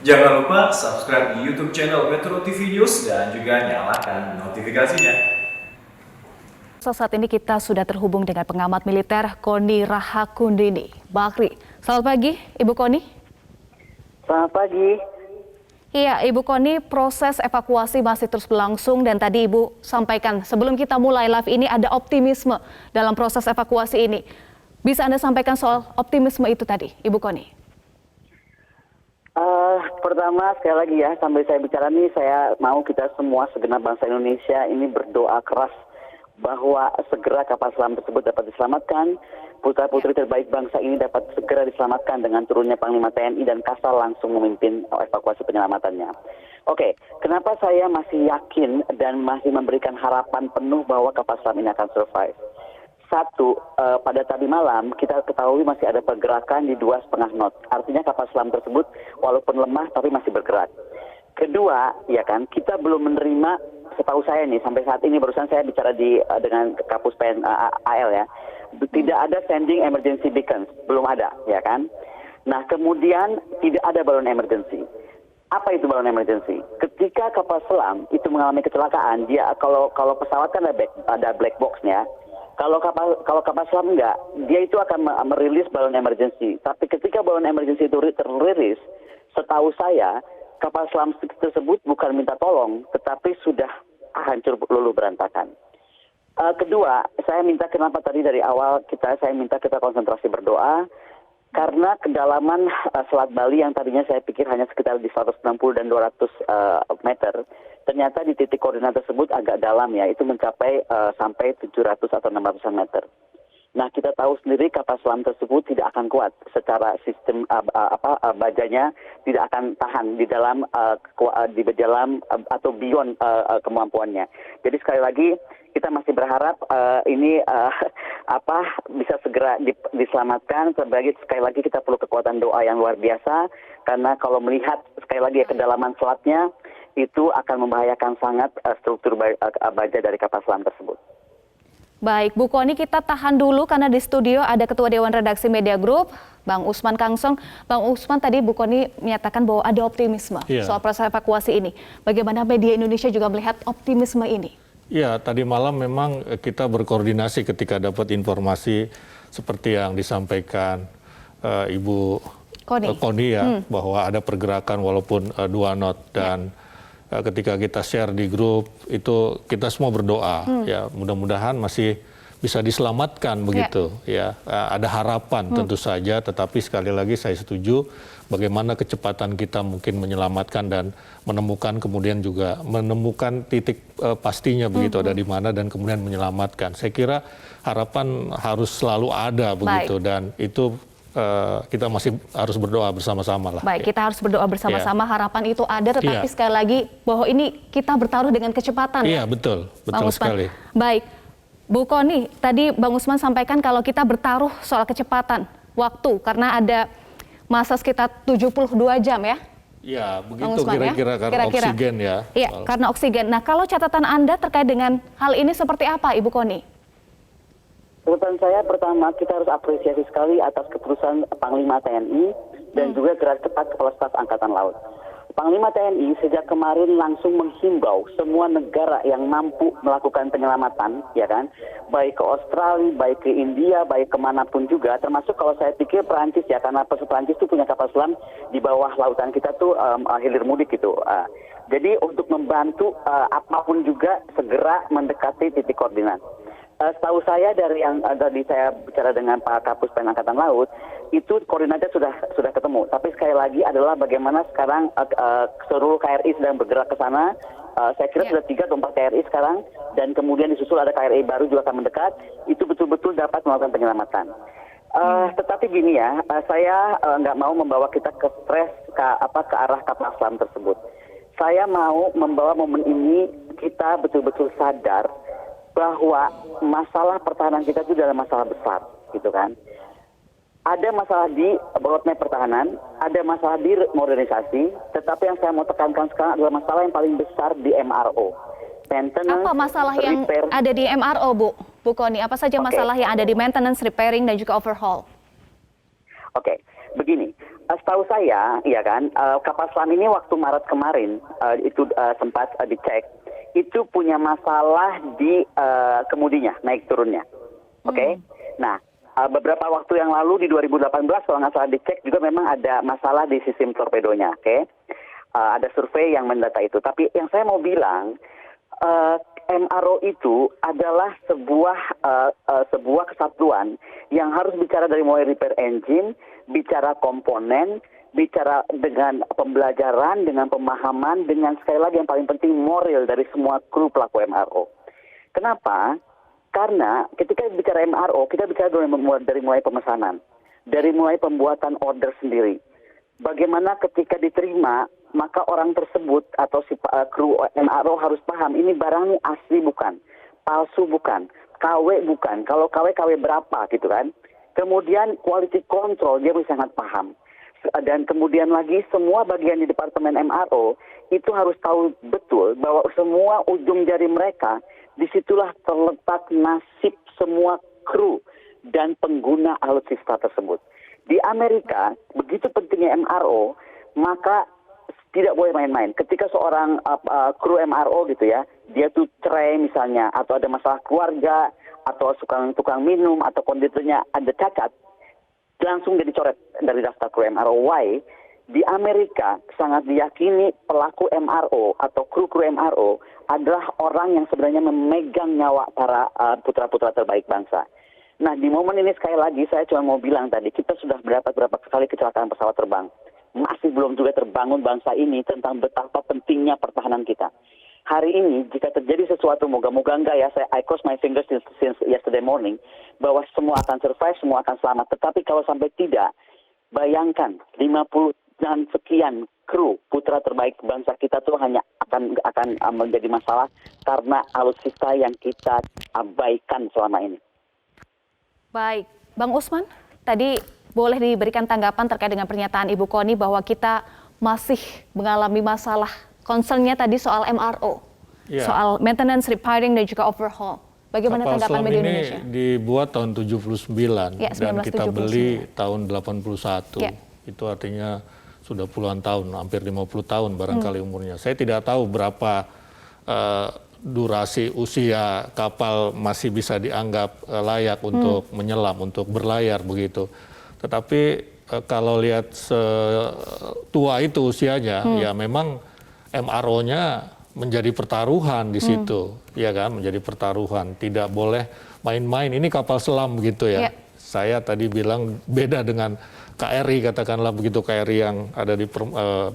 Jangan lupa subscribe di YouTube channel Metro TV News dan juga nyalakan notifikasinya. Saat ini kita sudah terhubung dengan pengamat militer Koni Rahakundini. Bakri, selamat pagi Ibu Koni. Selamat pagi. Iya, Ibu Koni, proses evakuasi masih terus berlangsung dan tadi Ibu sampaikan sebelum kita mulai live ini ada optimisme dalam proses evakuasi ini. Bisa Anda sampaikan soal optimisme itu tadi, Ibu Koni? Pertama sekali lagi ya, sambil saya bicara nih, saya mau kita semua segenap bangsa Indonesia ini berdoa keras bahwa segera kapal selam tersebut dapat diselamatkan, putra-putri terbaik bangsa ini dapat segera diselamatkan dengan turunnya Panglima TNI dan Kasal langsung memimpin evakuasi penyelamatannya. Oke, kenapa saya masih yakin dan masih memberikan harapan penuh bahwa kapal selam ini akan survive? Satu, pada tadi malam kita ketahui masih ada pergerakan di 2,5 knot. Artinya kapal selam tersebut walaupun lemah tapi masih bergerak. Kedua, ya kan, kita belum menerima, setahu saya nih sampai saat ini barusan saya bicara dengan Kapus PN AL ya, tidak ada sending emergency beacons, belum ada, ya kan. Nah kemudian tidak ada balon emergency. Apa itu balon emergency? Ketika kapal selam itu mengalami kecelakaan, dia kalau pesawat kan ada black box-nya. Kalau kapal selam enggak, dia itu akan merilis balon emergency. Tapi ketika balon emergency itu terliris, setahu saya kapal selam tersebut bukan minta tolong, tetapi sudah hancur luluh berantakan. Kedua, saya minta kenapa tadi dari awal saya minta kita konsentrasi berdoa. Karena kedalaman Selat Bali yang tadinya saya pikir hanya sekitar di 160 dan 200 meter, ternyata di titik koordinat tersebut agak dalam ya, itu mencapai sampai 700 atau 600 meter. Nah kita tahu sendiri kapal selam tersebut tidak akan kuat secara sistem bajanya, tidak akan tahan di dalam atau beyond kemampuannya. Jadi sekali lagi kita masih berharap ini bisa segera diselamatkan. Sekali lagi kita perlu kekuatan doa yang luar biasa, karena kalau melihat sekali lagi kedalaman selatnya itu akan membahayakan sangat struktur baja dari kapal selam tersebut. Baik, Bu Koni, kita tahan dulu karena di studio ada Ketua Dewan Redaksi Media Group, Bang Usman Kangsong. Bang Usman, tadi Bu Koni menyatakan bahwa ada optimisme soal proses evakuasi ini. Bagaimana media Indonesia juga melihat optimisme ini? Ya, tadi malam memang kita berkoordinasi ketika dapat informasi seperti yang disampaikan Ibu Koni ya, bahwa ada pergerakan walaupun 2 knot dan ketika kita share di grup itu kita semua berdoa ya, mudah-mudahan masih bisa diselamatkan begitu ya. Ada harapan tentu saja, tetapi sekali lagi saya setuju bagaimana kecepatan kita mungkin menyelamatkan dan menemukan, kemudian juga menemukan titik pastinya begitu ada di mana dan kemudian menyelamatkan. Saya kira harapan harus selalu ada begitu. Dan itu kita masih harus berdoa bersama-sama lah. Baik, kita harus berdoa bersama-sama. Harapan itu ada, tetapi sekali lagi bahwa ini kita bertaruh dengan kecepatan. Iya, betul sekali. Baik, Bu Koni, tadi Bang Usman sampaikan kalau kita bertaruh soal kecepatan waktu karena ada masa sekitar 72 jam ya. Iya, begitu kira-kira karena oksigen ya. Iya, karena oksigen. Nah, kalau catatan Anda terkait dengan hal ini seperti apa, Ibu Koni? Catatan saya pertama, kita harus apresiasi sekali atas keputusan Panglima TNI dan juga gerak cepat Kepala Staf Angkatan Laut. Panglima TNI sejak kemarin langsung menghimbau semua negara yang mampu melakukan penyelamatan, ya kan, baik ke Australia, baik ke India, baik kemanapun juga, termasuk kalau saya pikir Perancis ya, karena Perancis itu punya kapal selam di bawah lautan kita tuh hilir mudik gitu. Jadi untuk membantu apapun juga segera mendekati titik koordinat. Setahu saya dari yang tadi saya bicara dengan Pak Kapus PEN Angkatan Laut, itu koordinatnya sudah ketemu. Tapi sekali lagi adalah bagaimana sekarang seluruh KRI sedang bergerak ke sana. Saya kira sudah 3 atau 4 KRI sekarang, dan kemudian disusul ada KRI baru juga akan mendekat. Itu betul-betul dapat melakukan penyelamatan. Tetapi gini ya, saya nggak mau membawa kita ke stres ke arah kapal selam tersebut. Saya mau membawa momen ini kita betul-betul sadar bahwa masalah pertahanan kita itu adalah masalah besar, gitu kan. Ada masalah di roadmap pertahanan, ada masalah di modernisasi, tetapi yang saya mau tekankan sekarang adalah masalah yang paling besar di MRO. Apa masalah yang ada di MRO, Bu Koni? Apa saja masalah yang ada di maintenance, repairing, dan juga overhaul? Oke, begini. setahu saya, ya kan, kapal selam ini waktu Maret kemarin itu sempat dicek, itu punya masalah di kemudinya, naik turunnya. Oke? Nah, beberapa waktu yang lalu di 2018 kalau nggak salah dicek juga memang ada masalah di sistem torpedonya. Oke? Ada survei yang mendata itu. Tapi yang saya mau bilang, MRO itu adalah sebuah kesatuan yang harus bicara dari mulai repair engine, bicara komponen, bicara dengan pembelajaran, dengan pemahaman, dengan sekali lagi yang paling penting moral dari semua kru pelaku MRO. Kenapa? Karena ketika bicara MRO, kita bicara dari mulai pemesanan, dari mulai pembuatan order sendiri. Bagaimana ketika diterima, maka orang tersebut atau si kru MRO harus paham ini barang asli bukan, palsu bukan, KW bukan. Kalau KW berapa gitu kan? Kemudian quality control dia bisa sangat paham. Dan kemudian lagi semua bagian di departemen MRO itu harus tahu betul bahwa semua ujung jari mereka disitulah terletak nasib semua kru dan pengguna alutsista tersebut. Di Amerika begitu pentingnya MRO, maka tidak boleh main-main. Ketika seorang kru MRO gitu ya, dia tuh cerai misalnya, atau ada masalah keluarga, atau tukang minum, atau konditornya ada cacat, langsung jadi coret dari daftar kru MRO. Why? Di Amerika sangat diyakini pelaku MRO atau kru-kru MRO adalah orang yang sebenarnya memegang nyawa para putra-putra terbaik bangsa. Nah, di momen ini sekali lagi saya cuma mau bilang tadi, kita sudah berapa kali kecelakaan pesawat terbang. Masih belum juga terbangun bangsa ini tentang betapa pentingnya pertahanan kita. Hari ini jika terjadi sesuatu, moga-moga enggak ya, I cross my fingers since yesterday morning, bahwa semua akan survive, semua akan selamat. Tetapi kalau sampai tidak, bayangkan 50 dan sekian kru putra terbaik bangsa kita tuh hanya akan menjadi masalah karena alutsista yang kita abaikan selama ini. Baik, Bang Usman, tadi boleh diberikan tanggapan terkait dengan pernyataan Ibu Koni bahwa kita masih mengalami masalah. Concernnya tadi soal MRO, soal maintenance, repairing, dan juga overhaul. Bagaimana tanggapan media Indonesia? Ini dibuat tahun 79 dan kita beli tahun 81. Itu artinya sudah puluhan tahun, hampir 50 tahun barangkali umurnya. Saya tidak tahu berapa durasi usia kapal masih bisa dianggap layak untuk menyelam, untuk berlayar begitu. Tetapi kalau lihat setua itu usianya, ya memang MRO-nya menjadi pertaruhan di situ, ya kan, menjadi pertaruhan. Tidak boleh main-main. Ini kapal selam gitu ya. Saya tadi bilang beda dengan KRI, katakanlah begitu, KRI yang ada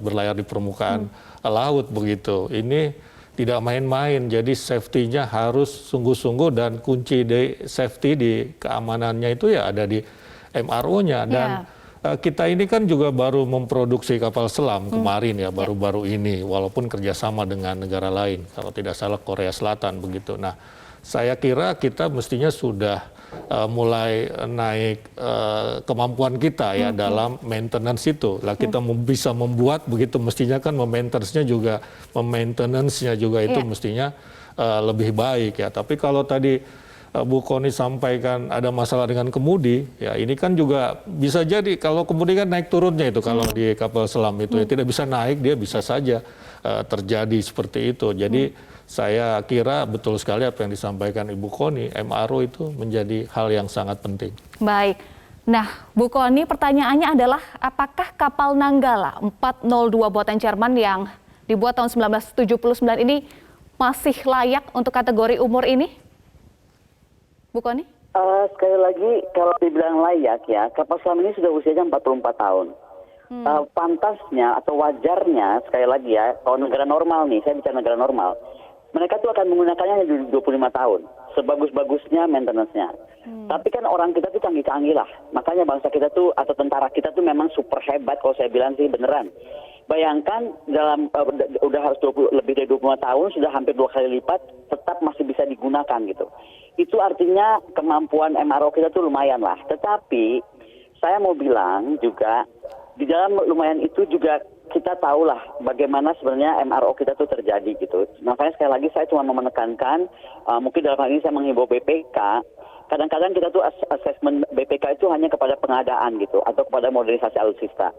berlayar di permukaan laut begitu. Ini tidak main-main. Jadi safety-nya harus sungguh-sungguh, dan kunci di safety, di keamanannya itu ya ada di MRO-nya. Dan kita ini kan juga baru memproduksi kapal selam kemarin ya, baru-baru ini, walaupun kerjasama dengan negara lain, kalau tidak salah Korea Selatan begitu. Nah, saya kira kita mestinya sudah mulai naik kemampuan kita ya dalam maintenance itu. Lah kita bisa membuat begitu, mestinya kan maintenance-nya juga itu mestinya lebih baik ya. Tapi kalau tadi Bu Koni sampaikan ada masalah dengan kemudi, ya ini kan juga bisa jadi kalau kemudi kan naik turunnya itu kalau di kapal selam itu ya tidak bisa naik, dia bisa saja terjadi seperti itu. Jadi saya kira betul sekali apa yang disampaikan Ibu Koni, MRO itu menjadi hal yang sangat penting. Baik. Nah, Bu Koni, pertanyaannya adalah apakah kapal Nanggala 402 buatan Jerman yang dibuat tahun 1979 ini masih layak untuk kategori umur ini? Bu Koni? Sekali lagi, kalau dibilang layak ya, kapal selam ini sudah usianya 44 tahun. Pantasnya atau wajarnya, sekali lagi ya, kalau negara normal nih, saya bicara negara normal, mereka tuh akan menggunakannya hanya 25 tahun, sebagus-bagusnya maintenance-nya. Tapi kan orang kita tuh canggih-canggih lah, makanya bangsa kita tuh, atau tentara kita tuh memang super hebat kalau saya bilang sih beneran. Bayangkan dalam udah harus lebih dari 25 tahun, sudah hampir 2 kali lipat, tetap masih bisa digunakan gitu. Itu artinya kemampuan MRO kita tuh lumayan lah. Tetapi saya mau bilang juga di dalam lumayan itu juga kita tahulah bagaimana sebenarnya MRO kita tuh terjadi gitu. Makanya sekali lagi saya cuma mau menekankan, mungkin dalam hal ini saya menghimbau BPK, kadang-kadang kita tuh asesmen BPK itu hanya kepada pengadaan gitu, atau kepada modernisasi alutsista.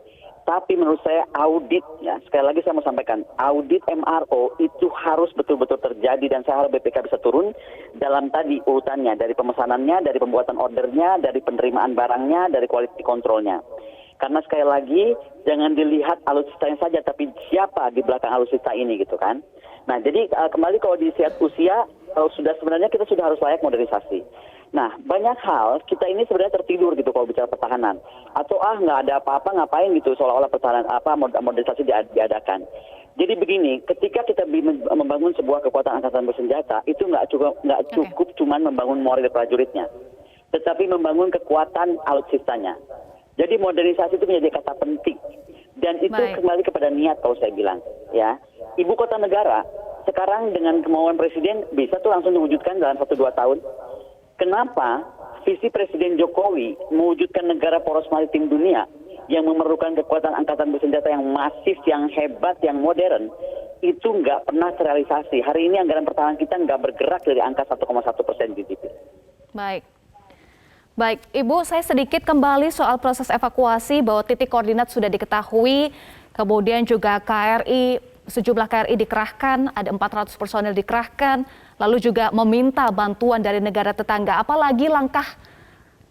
Tapi menurut saya audit, ya sekali lagi saya mau sampaikan, audit MRO itu harus betul-betul terjadi, dan saya harap BPK bisa turun dalam tadi urutannya, dari pemesanannya, dari pembuatan ordernya, dari penerimaan barangnya, dari quality controlnya. Karena sekali lagi jangan dilihat alutsistanya saja, tapi siapa di belakang alutsista ini gitu kan. Nah jadi kembali kalau dilihat usia, kalau sudah sebenarnya kita sudah harus layak modernisasi. Nah, banyak hal kita ini sebenarnya tertidur gitu kalau bicara pertahanan. Atau nggak ada apa-apa, ngapain gitu seolah-olah pertahanan modernisasi diadakan. Jadi begini, ketika kita membangun sebuah kekuatan angkatan bersenjata, itu nggak cukup cuman membangun moral prajuritnya, tetapi membangun kekuatan alutsistanya. Jadi modernisasi itu menjadi kata penting, dan itu kembali kepada niat kalau saya bilang, ya. Ibu kota negara sekarang dengan kemauan presiden bisa tuh langsung diwujudkan dalam 1-2 tahun. Kenapa visi Presiden Jokowi mewujudkan negara poros maritim dunia yang memerlukan kekuatan angkatan bersenjata yang masif, yang hebat, yang modern, itu nggak pernah terrealisasi. Hari ini anggaran pertahanan kita nggak bergerak dari angka 1,1% GDP. Baik, Ibu, saya sedikit kembali soal proses evakuasi, bahwa titik koordinat sudah diketahui, kemudian juga sejumlah KRI dikerahkan, ada 400 personel dikerahkan, lalu juga meminta bantuan dari negara tetangga. Apalagi langkah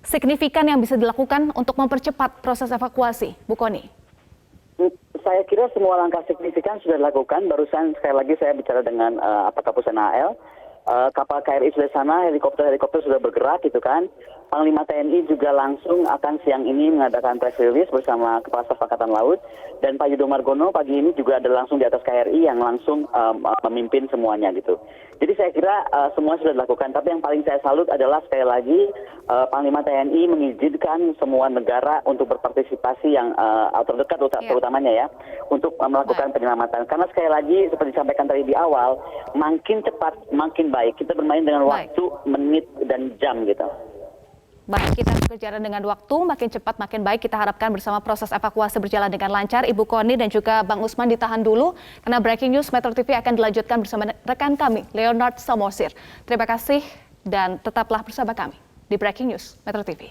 signifikan yang bisa dilakukan untuk mempercepat proses evakuasi, Bu Kony? Saya kira semua langkah signifikan sudah dilakukan. Barusan sekali lagi saya bicara dengan Kapus NAL. Kapal KRI sudah sana, helikopter sudah bergerak gitu kan. Panglima TNI juga langsung akan siang ini mengadakan press release bersama Kepala Staf Angkatan Laut, dan Pak Yudo Margono pagi ini juga ada langsung di atas KRI yang langsung memimpin semuanya gitu. Jadi saya kira semua sudah dilakukan, tapi yang paling saya salut adalah sekali lagi Panglima TNI mengizinkan semua negara untuk berpartisipasi yang terdekat terutamanya ya, untuk melakukan penyelamatan. Karena sekali lagi seperti disampaikan tadi di awal, makin cepat makin baik. Kita bermain dengan waktu, menit, dan jam gitu. Baik, kita berjalan dengan waktu, makin cepat makin baik. Kita harapkan bersama proses evakuasi berjalan dengan lancar. Ibu Kony dan juga Bang Usman ditahan dulu, karena Breaking News Metro TV akan dilanjutkan bersama rekan kami, Leonard Samosir. Terima kasih dan tetaplah bersama kami di Breaking News Metro TV.